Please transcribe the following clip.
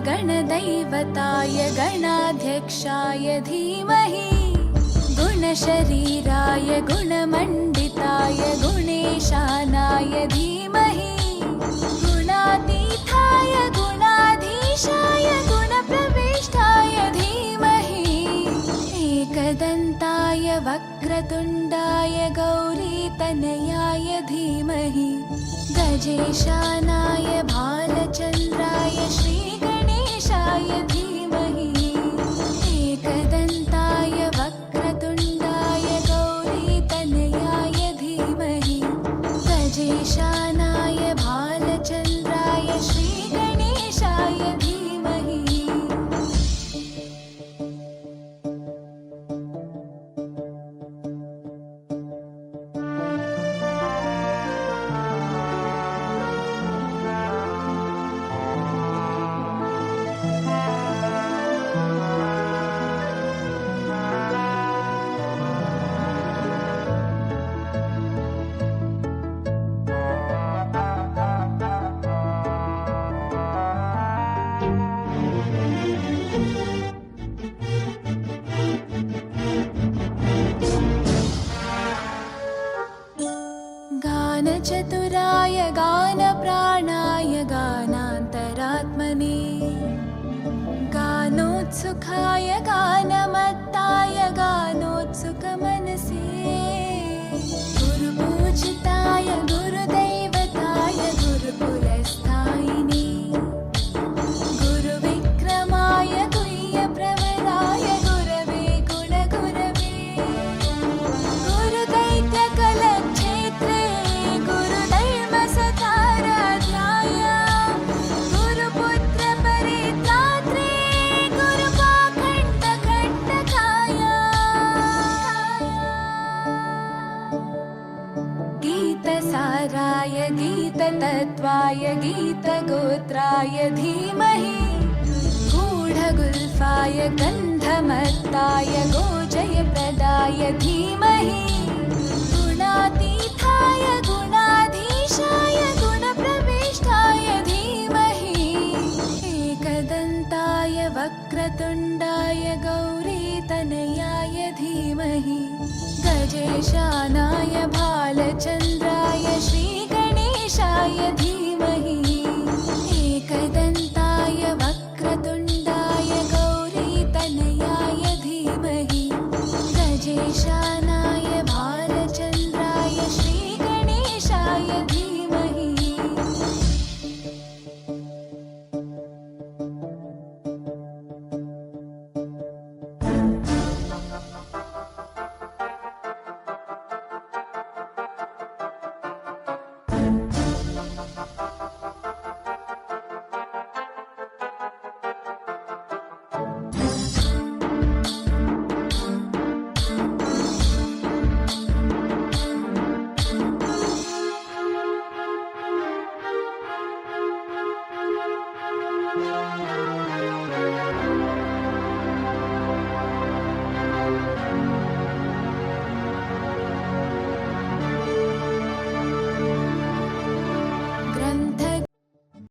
गणदैवताय गणाध्यक्षाय धीमहि गुणशरीराय गुणमण्डिताय गुणेशानाय धीमहि गुणातीताय गुणाधीशाय गुणप्रविष्टाय धीमहि एकदन्ताय वक्रतुण्डाय गौरीतनयाय धीमहि गजेशानाय भालचन्द्राय श्रीगणेशाय धीमहि एकदन्ताय वक्रतुण्डाय गौरीतनयाय धीमहि गजेशानाय भालचन्द्राय श्रीगणेशाय धीमहि गानचतुराय गानप्राणाय गानान्तरात्मने गानोत्सुकाय गानमत्ताय गानोत्सुकमनसे गुरुपूजिताय गुरुदैवताय गुरुकुलस्थायिने गुरुविक्रमाय गुह्यप्रवराय गुरवे गुणगुरवे गुरुदैत्यकलक्षेत्रे गुरुधर्मसताराध्याय गुरुपुत्रपरित्रात्रे गुरुपाखण्डकण्टकाय गीतसाराय गीततत्त्वाय गीतगोत्राय धीमहि गूढगुल्फाय गन्धमत्ताय गोजयप्रदाय धीमहि गुणातीताय गुणाधीशाय गुणप्रविष्टाय धीमहि एकदन्ताय वक्रतुण्डाय गौरीतनयाय धीमहि गजेशानाय भालचन्द्राय